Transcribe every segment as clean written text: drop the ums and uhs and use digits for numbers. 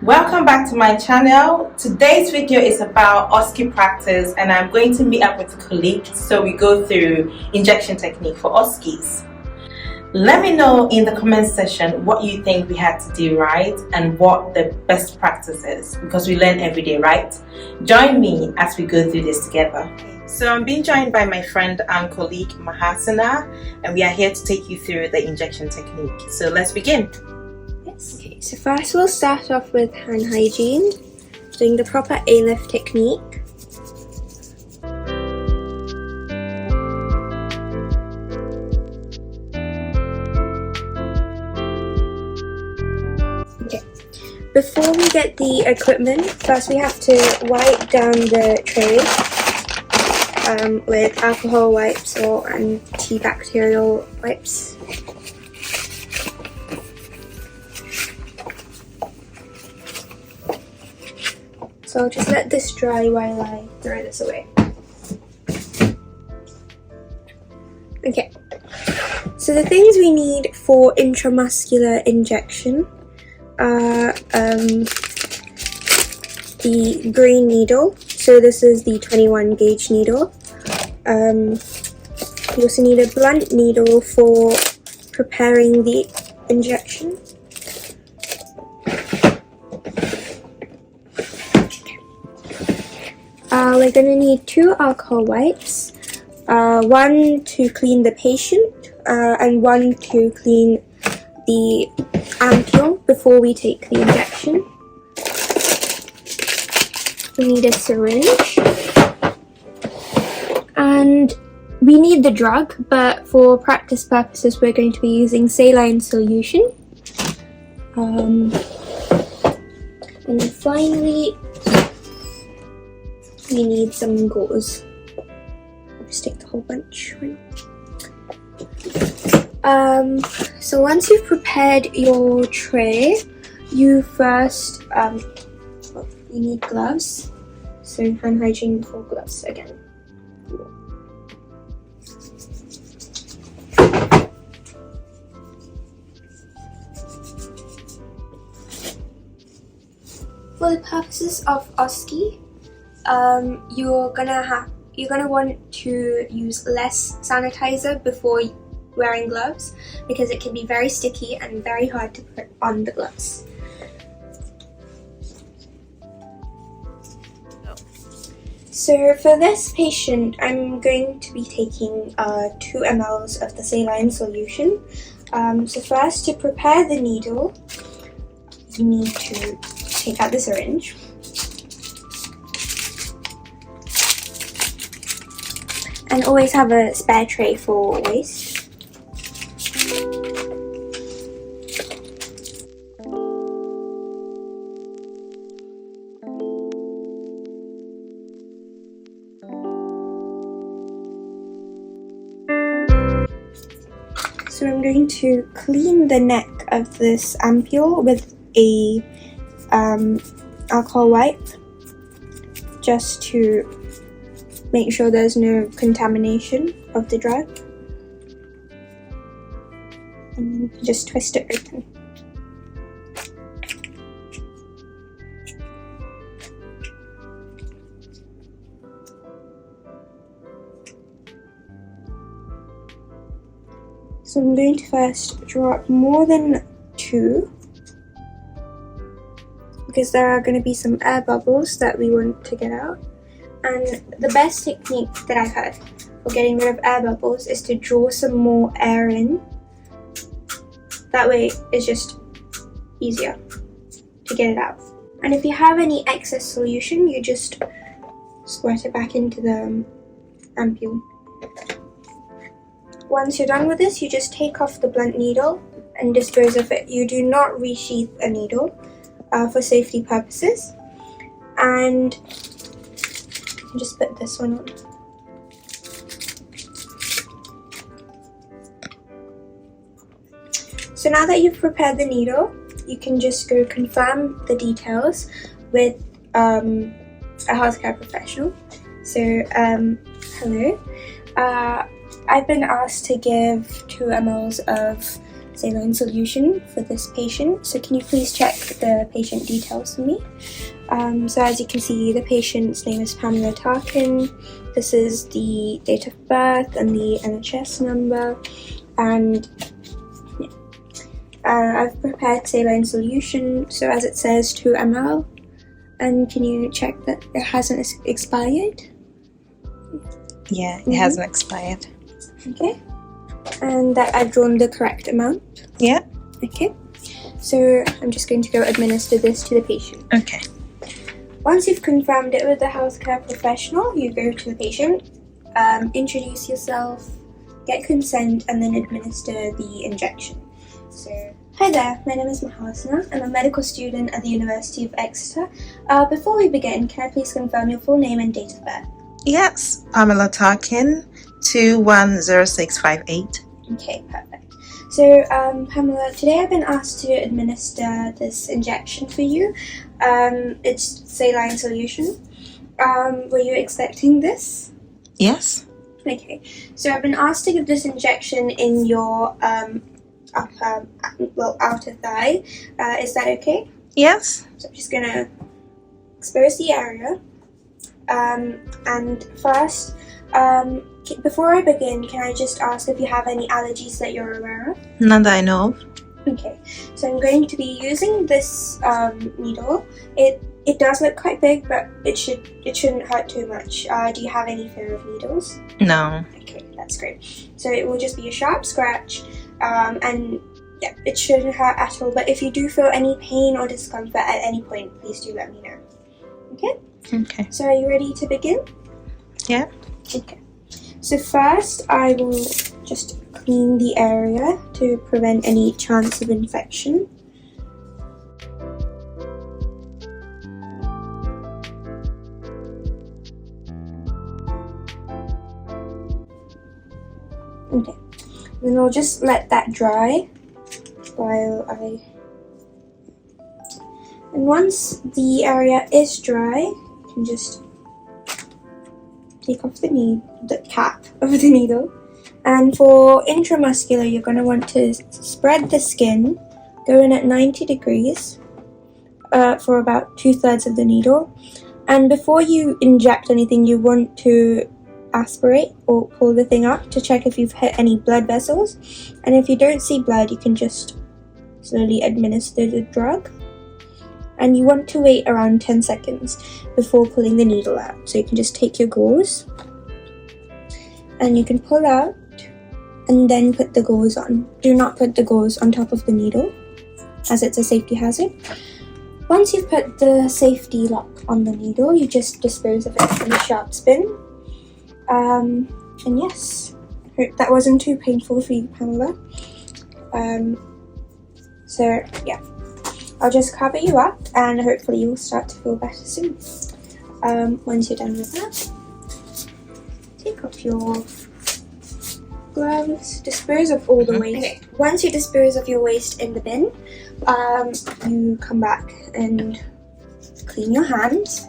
Welcome back to my channel. Today's video is about OSCE practice and I'm going to meet up with a colleague so we go through injection technique for OSCEs. Let me know in the comment section what you think we had to do right and what the best practice is, because we learn every day, right? Join me as we go through this together. So I'm being joined by my friend and colleague Mahasana, and we are here to take you through the injection technique. So let's begin. Okay, so first we'll start off with hand hygiene, doing the proper A-lift technique. Okay, before we get the equipment, first we have to wipe down the tray with alcohol wipes or antibacterial wipes. So I'll just let this dry while I throw this away. Okay, so the things we need for intramuscular injection are the green needle. So this is the 21 gauge needle. You also need a blunt needle for preparing the injection. We're going to need 2 alcohol wipes, one to clean the patient and one to clean the ampule before we take the injection. We need a syringe and we need the drug, but for practice purposes we're going to be using saline solution. And then finally we need some gauze. I'll just take the whole bunch. So once you've prepared your tray, you first you need gloves. So hand hygiene before gloves again. For the purposes of OSCE, you're gonna want to use less sanitizer before wearing gloves because it can be very sticky and very hard to put on the gloves. So for this patient, I'm going to be taking 2 ml of the saline solution. So first, to prepare the needle, you need to take out the syringe. And always have a spare tray for waste. So I'm going to clean the neck of this ampule with a alcohol wipe, just to make sure there's no contamination of the drug. And then you can just twist it open. So I'm going to first drop more than 2 because there are going to be some air bubbles that we want to get out. And the best technique that I've heard for getting rid of air bubbles is to draw some more air in. That way it's just easier to get it out. And if you have any excess solution, you just squirt it back into the ampule. Once you're done with this, you just take off the blunt needle and dispose of it. You do not resheath a needle for safety purposes. And just put this one on. So now that you've prepared the needle, you can just go confirm the details with a healthcare professional. So, hello. I've been asked to give 2 ml of saline solution for this patient. So can you please check the patient details for me? So as you can see, the patient's name is Pamela Tarkin. This is the date of birth and the NHS number, and I've prepared saline solution, so as it says 2 ml. And can you check that it hasn't expired? Yeah, it hasn't expired. Okay. And that I've drawn the correct amount? Yeah. Okay. So I'm just going to go administer this to the patient. Okay. Once you've confirmed it with the healthcare professional, you go to the patient, introduce yourself, get consent, and then administer the injection. So, hi there, my name is Mahasana. I'm a medical student at the University of Exeter. Before we begin, can I please confirm your full name and date of birth? Yes, Pamela Tarkin, 210658. Okay, perfect. So, Pamela, today I've been asked to administer this injection for you. It's saline solution. Were you expecting this? Yes. Okay, so I've been asked to give this injection in your outer thigh. Is that okay? Yes. So I'm just gonna expose the area. And first, before I begin, can I just ask if you have any allergies that you're aware of? None that I know of. Okay, so I'm going to be using this needle. It does look quite big, but it shouldn't hurt too much. Do you have any fear of needles? No. Okay, that's great. So it will just be a sharp scratch, and yeah, it shouldn't hurt at all. But if you do feel any pain or discomfort at any point, please do let me know. Okay? Okay. So are you ready to begin? Yeah. Okay. So first, I will just clean the area to prevent any chance of infection. Okay. Then I'll just let that dry while I... And once the area is dry, you can just take off the cap of the needle. And for intramuscular, you're going to want to spread the skin, go in at 90 degrees for about 2/3 of the needle. And before you inject anything, you want to aspirate or pull the thing up to check if you've hit any blood vessels. And if you don't see blood, you can just slowly administer the drug. And you want to wait around 10 seconds before pulling the needle out. So you can just take your gauze and you can pull out and then put the gauze on. Do not put the gauze on top of the needle, as it's a safety hazard. Once you've put the safety lock on the needle, you just dispose of it in a sharp spin. And yes, I hope that wasn't too painful for you, Pamela. So yeah, I'll just cover you up and hopefully you'll start to feel better soon. Once you're done with that, take off your gloves, dispose of all the waste. Okay. Once you dispose of your waste in the bin, you come back and clean your hands.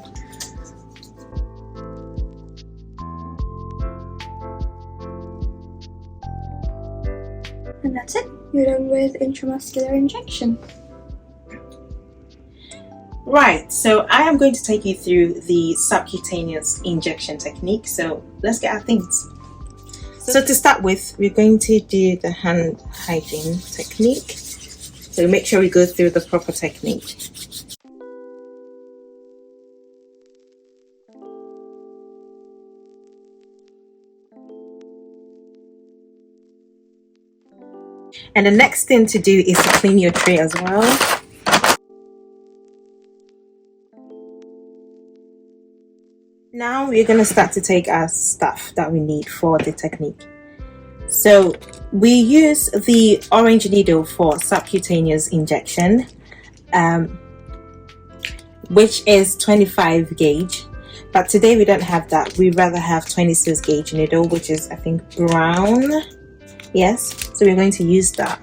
And that's it. You're done with intramuscular injection. Right, so I am going to take you through the subcutaneous injection technique. So let's get our things. So to start with, we're going to do the hand hygiene technique. So make sure we go through the proper technique. And the next thing to do is to clean your tray as well. Now we're going to start to take our stuff that we need for the technique. So we use the orange needle for subcutaneous injection, which is 25 gauge. But today we don't have that. We rather have 26 gauge needle, which is I think brown. Yes, so we're going to use that.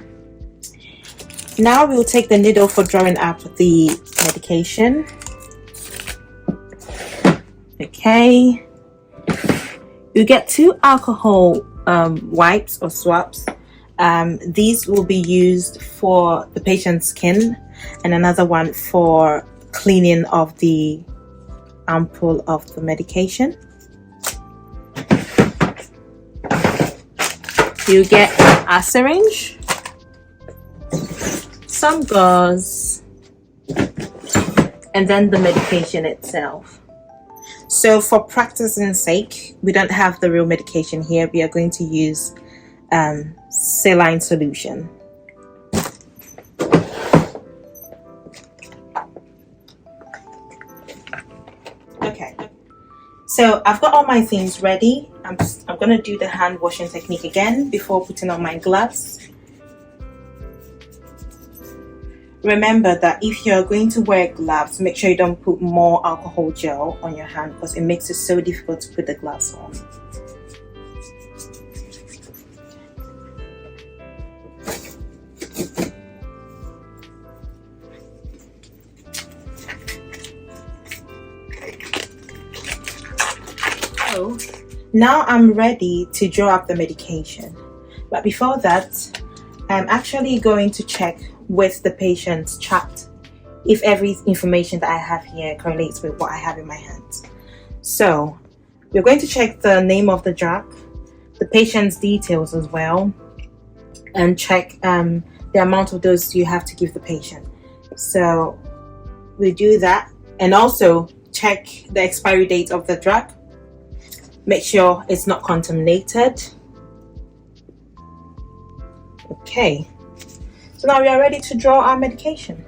Now we'll take the needle for drawing up the medication. Okay, you get 2 alcohol wipes or swabs, These will be used for the patient's skin, and another one for cleaning of the ampoule of the medication. You get a syringe, some gauze, and then the medication itself. So for practicing sake, we don't have the real medication here. We are going to use saline solution. Okay, so I've got all my things ready. I'm going to do the hand washing technique again before putting on my gloves. Remember that if you're going to wear gloves, make sure you don't put more alcohol gel on your hand because it makes it so difficult to put the gloves on. So now I'm ready to draw up the medication. But before that, I'm actually going to check with the patient's chart if every information that I have here correlates with what I have in my hands. So we're going to check the name of the drug, the patient's details as well, and check the amount of dose you have to give the patient. So we do that, and also check the expiry date of the drug. Make sure it's not contaminated. Okay. So now we are ready to draw our medication.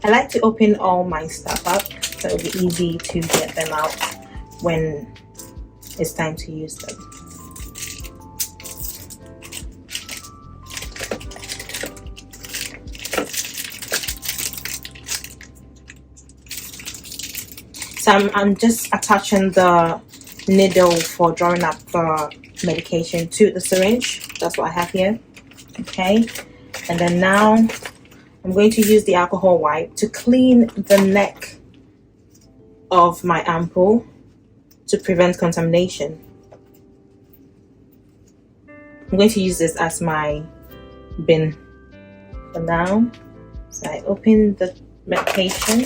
I like to open all my stuff up so it'll be easy to get them out when it's time to use them. So I'm just attaching the needle for drawing up the medication to the syringe. That's what I have here. Okay. And then now I'm going to use the alcohol wipe to clean the neck of my ampoule to prevent contamination. I'm going to use this as my bin for now. So I open the medication.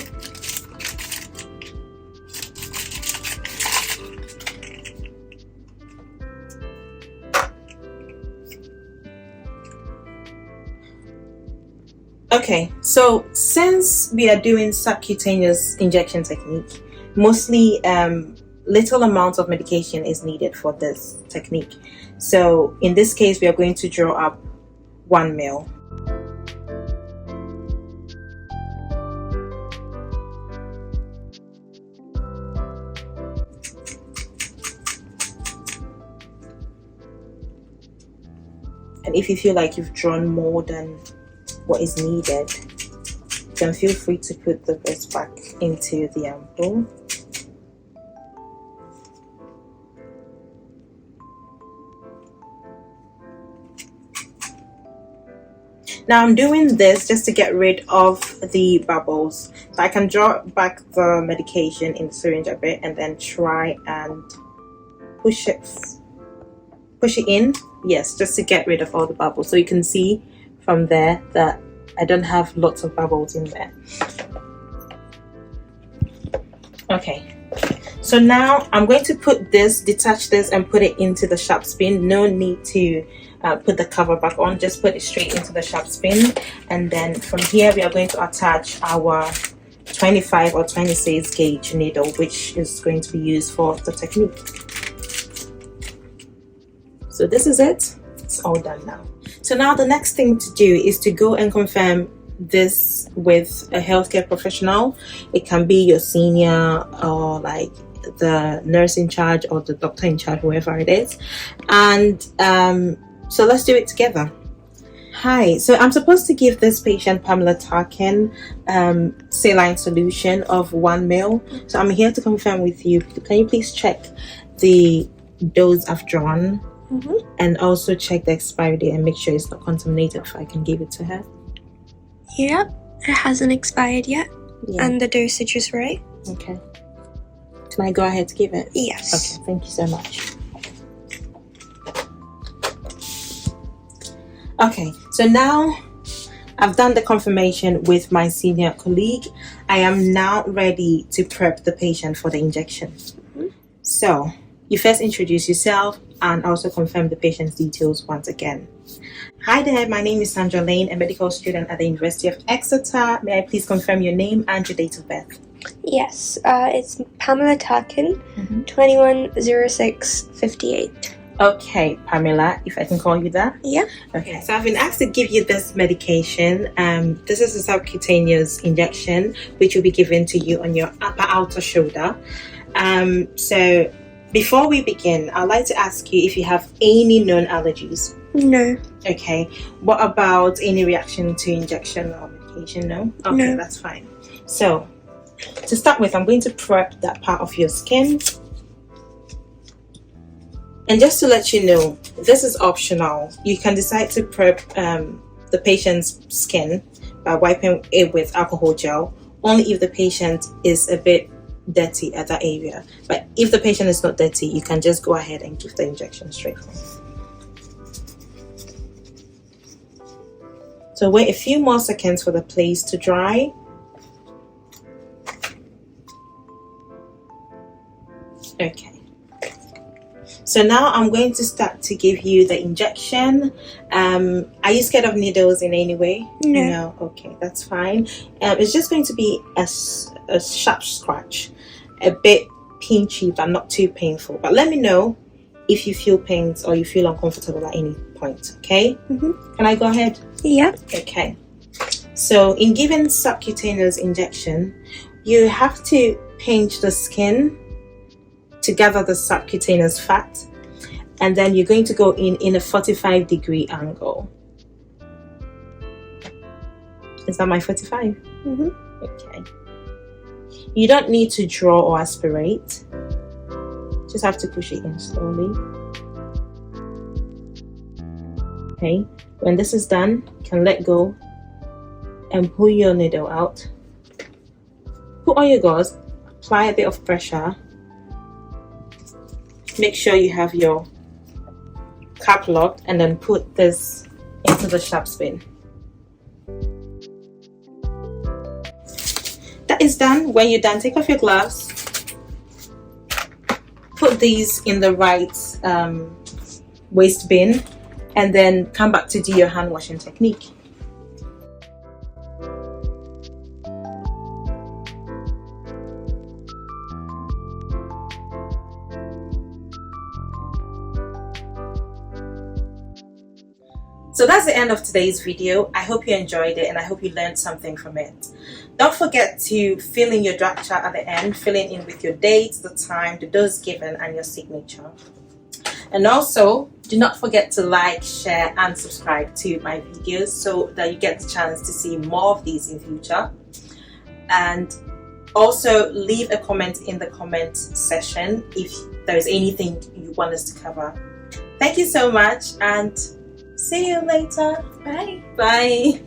Okay, so since we are doing subcutaneous injection technique, mostly little amounts of medication is needed for this technique. So in this case, we are going to draw up 1 ml. And if you feel like you've drawn more than what is needed, then feel free to put the rest back into the ampoule. Now I'm doing this just to get rid of the bubbles, so I can draw back the medication in the syringe a bit and then try and push it in. Yes, just to get rid of all the bubbles. So you can see from there that I don't have lots of bubbles in there. Okay, so now I'm going to put this, detach this and put it into the sharp spin. No need to put the cover back on, just put it straight into the sharp spin. And then from here we are going to attach our 25 or 26 gauge needle, which is going to be used for the technique. So this is it. It's all done now. So now the next thing to do is to go and confirm this with a healthcare professional. It can be your senior or like the nurse in charge or the doctor in charge, whoever it is. And so let's do it together. Hi, so I'm supposed to give this patient Pamela Tarkin saline solution of 1 ml. So I'm here to confirm with you. Can you please check the dose I've drawn? And also check the expiry date and make sure it's not contaminated if I can give it to her. Yep, it hasn't expired yet. Yeah. And the dosage is right. Okay. Can I go ahead to give it? Yes. Okay, thank you so much. Okay, so now I've done the confirmation with my senior colleague. I am now ready to prep the patient for the injection. So you first introduce yourself and also confirm the patient's details once again. Hi there, my name is Sandra Lane, a medical student at the University of Exeter. May I please confirm your name and your date of birth? Yes, it's Pamela Tarkin, 210658. Okay, Pamela, if I can call you that. Yeah. Okay, so I've been asked to give you this medication. This is a subcutaneous injection which will be given to you on your upper outer shoulder. So before we begin, I'd like to ask you if you have any known allergies. No. Okay, what about any reaction to injection or medication? No? Okay, No. That's fine. So to start with, I'm going to prep that part of your skin. And just to let you know, this is optional. You can decide to prep the patient's skin by wiping it with alcohol gel, only if the patient is a bit dirty at that area. But if the patient is not dirty, you can just go ahead and give the injection straight from. So wait a few more seconds for the place to dry. Okay. So now I'm going to start to give you the injection. Are you scared of needles in any way? No. Okay, that's fine. It's just going to be a sharp scratch, a bit pinchy but not too painful. But let me know if you feel pains or you feel uncomfortable at any point, okay? Can I go ahead? Yeah. Okay. So in giving subcutaneous injection, you have to pinch the skin to gather the subcutaneous fat, and then you're going to go in a 45-degree angle. Is that my 45? Okay. You don't need to draw or aspirate. Just have to push it in slowly. Okay. When this is done, you can let go and pull your needle out. Put on your gauze, apply a bit of pressure. Make sure you have your cap locked and then put this into the sharp spin. That is done. When you're done, take off your gloves. Put these in the right waste bin and then come back to do your hand washing technique. So that's the end of today's video. I hope you enjoyed it and I hope you learned something from it. Don't forget to fill in your drug chart at the end, filling in with your dates, the time, the dose given, and your signature. And also, do not forget to like, share, and subscribe to my videos so that you get the chance to see more of these in future. And also leave a comment in the comment section if there is anything you want us to cover. Thank you so much and see you later. Bye. Bye.